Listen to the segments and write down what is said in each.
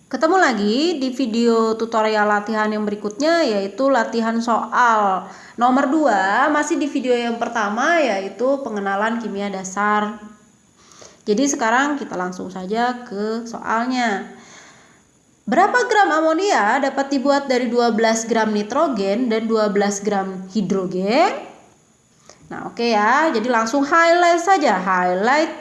Ketemu lagi di video tutorial latihan yang berikutnya, yaitu latihan soal nomor 2. Masih di video yang pertama, yaitu pengenalan kimia dasar. Jadi sekarang kita langsung saja ke soalnya. Berapa gram amonia dapat dibuat dari 12 gram nitrogen dan 12 gram hidrogen? Nah, oke ya. Jadi langsung highlight saja, highlight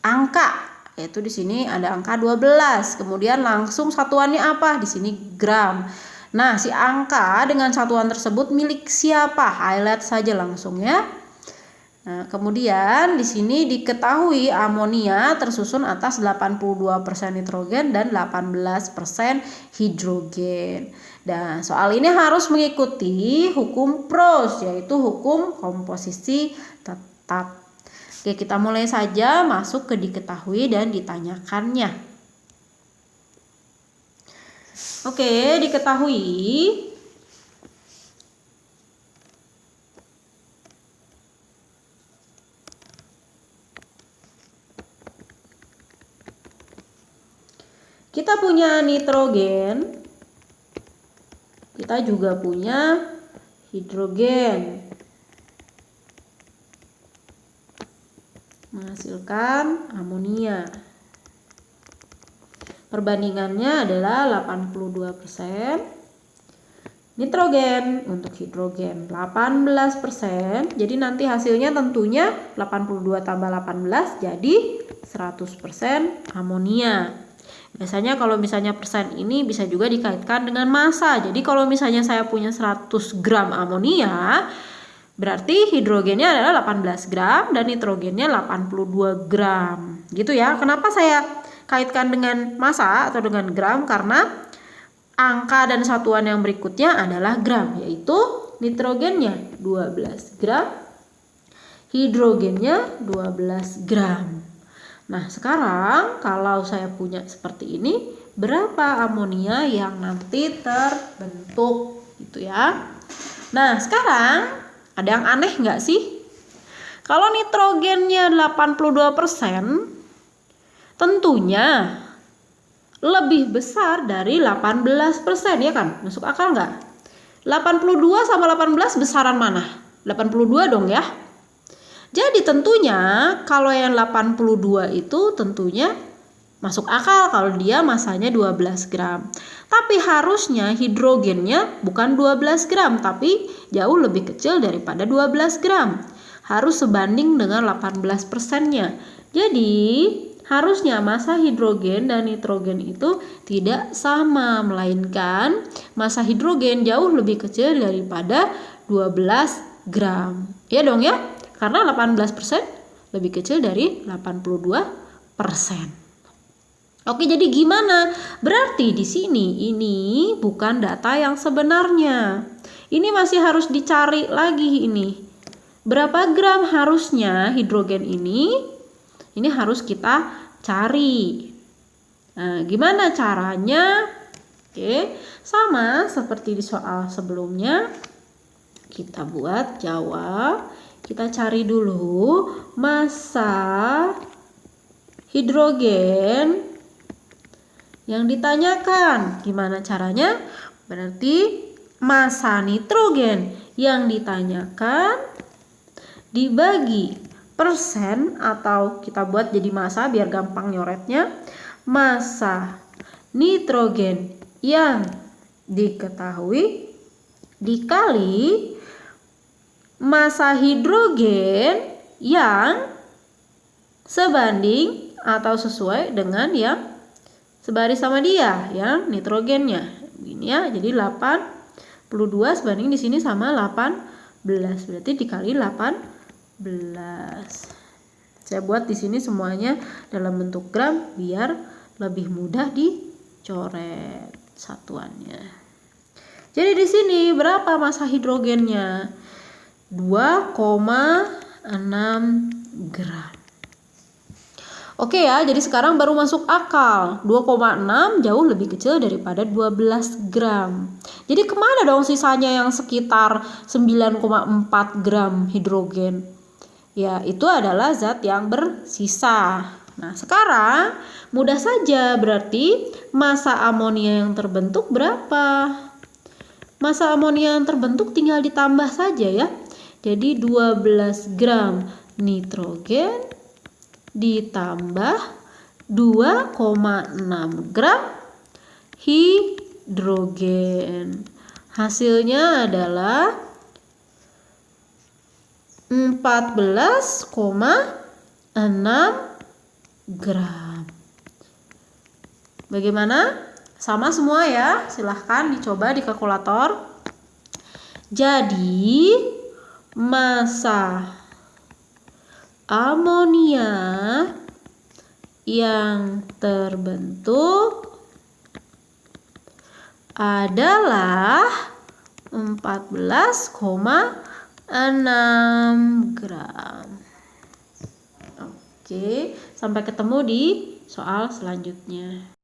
angka. Yaitu di sini ada angka 12. Kemudian langsung satuannya apa? Di sini gram. Nah, si angka dengan satuan tersebut milik siapa? Highlight saja langsung ya. Nah, kemudian di sini diketahui amonia tersusun atas 82% nitrogen dan 18% hidrogen. Dan soal ini harus mengikuti hukum Proust, yaitu hukum komposisi tetap. Oke, kita mulai saja masuk ke diketahui dan ditanyakannya. Oke, diketahui kita punya nitrogen, kita juga punya hidrogen, menghasilkan amonia. Perbandingannya adalah 82% nitrogen untuk hidrogen 18%. Jadi nanti hasilnya tentunya 82 tambah 18 jadi 100% amonia. Biasanya kalau misalnya persen ini bisa juga dikaitkan dengan massa. Jadi kalau misalnya saya punya 100 gram amonia, berarti hidrogennya adalah 18 gram dan nitrogennya 82 gram. Gitu ya. Kenapa saya kaitkan dengan massa atau dengan gram? Karena angka dan satuan yang berikutnya adalah gram, yaitu nitrogennya 12 gram, hidrogennya 12 gram. Nah, sekarang kalau saya punya seperti ini, berapa amonia yang nanti terbentuk gitu ya. Nah, sekarang ada yang aneh nggak sih? Kalau nitrogennya 82%, tentunya lebih besar dari 18% ya kan? Masuk akal nggak? 82 sama 18 besaran mana? 82 dong ya. Jadi tentunya kalau yang 82 itu tentunya masuk akal kalau dia masanya 12 gram. Tapi harusnya hidrogennya bukan 12 gram, tapi jauh lebih kecil daripada 12 gram. Harus sebanding dengan 18%-nya. Jadi harusnya massa hidrogen dan nitrogen itu tidak sama, melainkan massa hidrogen jauh lebih kecil daripada 12 gram. Ya dong ya, karena 18% lebih kecil dari 82%. Oke, jadi gimana? Berarti di sini ini bukan data yang sebenarnya. Ini masih harus dicari lagi ini. Berapa gram harusnya hidrogen ini? Ini harus kita cari. Nah, gimana caranya? Oke, sama seperti di soal sebelumnya. Kita buat jawab. Kita cari dulu massa hidrogen yang ditanyakan. Gimana caranya? Berarti massa nitrogen yang ditanyakan dibagi persen, atau kita buat jadi massa biar gampang nyoretnya. Massa nitrogen yang diketahui dikali massa hidrogen yang sebanding atau sesuai dengan yang sebaris sama dia, yang nitrogennya. Begini ya, jadi 82 sebanding di sini sama 18. Berarti dikali 18. Saya buat di sini semuanya dalam bentuk gram biar lebih mudah dicoret satuannya. Jadi di sini berapa massa hidrogennya? 2,6 gram. Oke ya, jadi sekarang baru masuk akal. 2,6 jauh lebih kecil daripada 12 gram. Jadi kemana dong sisanya yang sekitar 9,4 gram hidrogen? Ya, itu adalah zat yang bersisa. Nah, sekarang mudah saja, berarti massa amonia yang terbentuk berapa? Massa amonia yang terbentuk tinggal ditambah saja ya. Jadi 12 gram nitrogen ditambah 2,6 gram hidrogen. Hasilnya adalah 14,6 gram. Bagaimana? Sama semua ya? Silahkan dicoba di kalkulator. Jadi massa amonia yang terbentuk adalah 14,6 gram. Oke, sampai ketemu di soal selanjutnya.